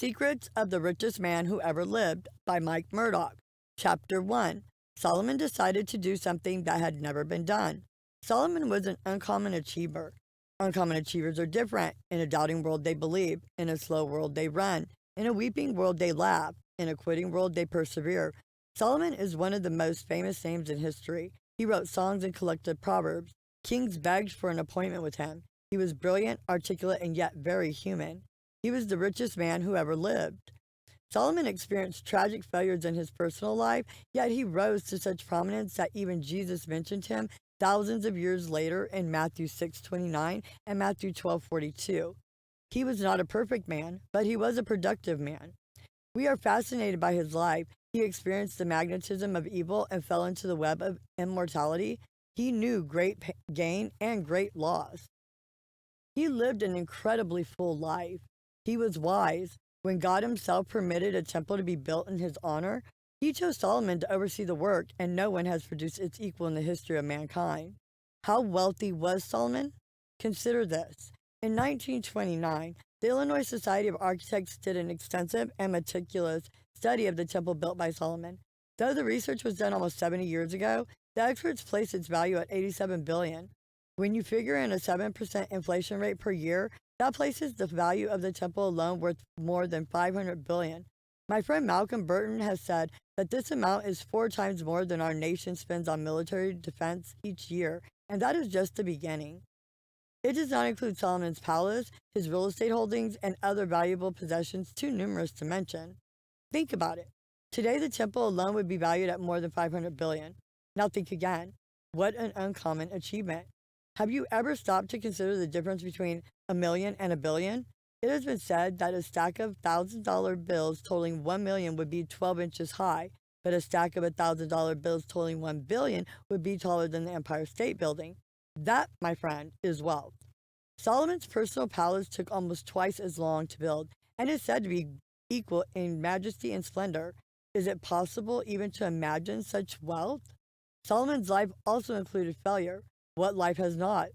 Secrets of the Richest Man Who Ever Lived by Mike Murdock. Chapter 1. Solomon decided to do something that had never been done. Solomon was an uncommon achiever. Uncommon achievers are different. In a doubting world, they believe. In a slow world, they run. In a weeping world, they laugh. In a quitting world, they persevere. Solomon is one of the most famous names in history. He wrote songs and collected proverbs. Kings begged for an appointment with him. He was brilliant, articulate, and yet very human. He was the richest man who ever lived. Solomon experienced tragic failures in his personal life, yet he rose to such prominence that even Jesus mentioned him thousands of years later in Matthew 6:29 and Matthew 12:42. He was not a perfect man, but he was a productive man. We are fascinated by his life. He experienced the magnetism of evil and fell into the web of immortality. He knew great gain and great loss. He lived an incredibly full life. He was wise. When God himself permitted a temple to be built in his honor, he chose Solomon to oversee the work, and no one has produced its equal in the history of mankind. How wealthy was Solomon? Consider this. In 1929, the Illinois Society of Architects did an extensive and meticulous study of the temple built by Solomon. Though the research was done almost 70 years ago, the experts placed its value at $87 billion. When you figure in a 7% inflation rate per year, that places the value of the temple alone worth more than $500 billion. My friend Malcolm Burton has said that this amount is 4 times more than our nation spends on military defense each year, and that is just the beginning. It does not include Solomon's palace, his real estate holdings, and other valuable possessions too numerous to mention. Think about it. Today, the temple alone would be valued at more than $500 billion. Now think again. What an uncommon achievement. Have you ever stopped to consider the difference between a million and a billion? It has been said that a stack of $1,000 bills totaling 1 million would be 12 inches high, but a stack of $1,000 bills totaling 1 billion would be taller than the Empire State Building. That, my friend, is wealth. Solomon's personal palace took almost twice as long to build and is said to be equal in majesty and splendor. Is it possible even to imagine such wealth? Solomon's life also included failure. What life has not?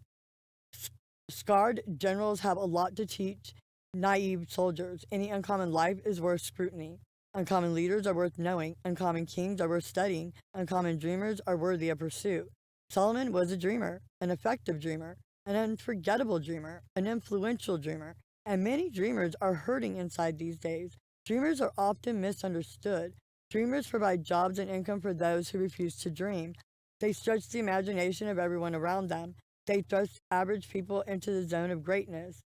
Scarred generals have a lot to teach naive soldiers. Any uncommon life is worth scrutiny. Uncommon leaders are worth knowing. Uncommon kings are worth studying. Uncommon dreamers are worthy of pursuit. Solomon was a dreamer, an effective dreamer, an unforgettable dreamer, an influential dreamer, and many dreamers are hurting inside these days. Dreamers are often misunderstood. Dreamers provide jobs and income for those who refuse to dream. They stretch the imagination of everyone around them. They thrust average people into the zone of greatness.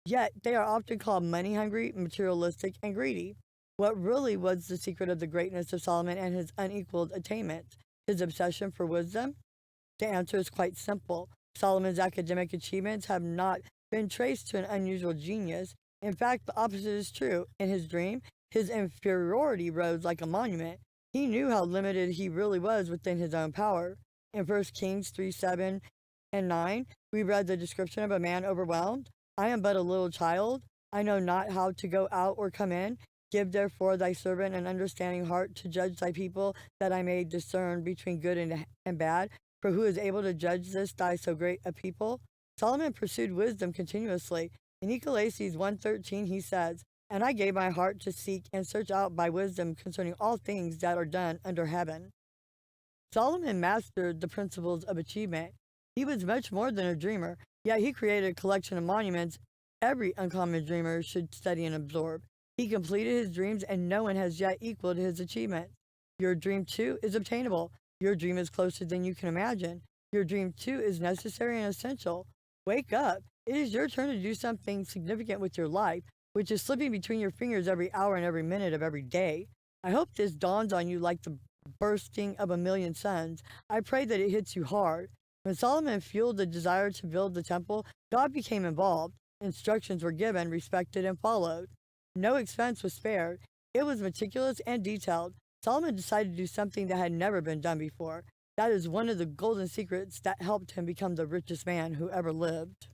Yet, they are often called money-hungry, materialistic, and greedy. What really was the secret of the greatness of Solomon and his unequaled attainments? His obsession for wisdom? The answer is quite simple. Solomon's academic achievements have not been traced to an unusual genius. In fact, the opposite is true. In his dream, his inferiority rose like a monument. He knew how limited he really was within his own power. In 1 Kings 3:7 and 9, we read the description of a man overwhelmed. I am but a little child. I know not how to go out or come in. Give therefore thy servant an understanding heart to judge thy people, that I may discern between good and bad. For who is able to judge this thy so great a people? Solomon pursued wisdom continuously. In Ecclesiastes 1:13 he says, And I gave my heart to seek and search out by wisdom concerning all things that are done under heaven. Solomon mastered the principles of achievement. He was much more than a dreamer, yet he created a collection of monuments every uncommon dreamer should study and absorb. He completed his dreams, and no one has yet equaled his achievements. Your dream, too, is obtainable. Your dream is closer than you can imagine. Your dream, too, is necessary and essential. Wake up. It is your turn to do something significant with your life, which is slipping between your fingers every hour and every minute of every day. I hope this dawns on you like the bursting of a million suns. I pray that it hits you hard. When Solomon fueled the desire to build the temple, God became involved. Instructions were given, respected, and followed. No expense was spared. It was meticulous and detailed. Solomon decided to do something that had never been done before. That is one of the golden secrets that helped him become the richest man who ever lived.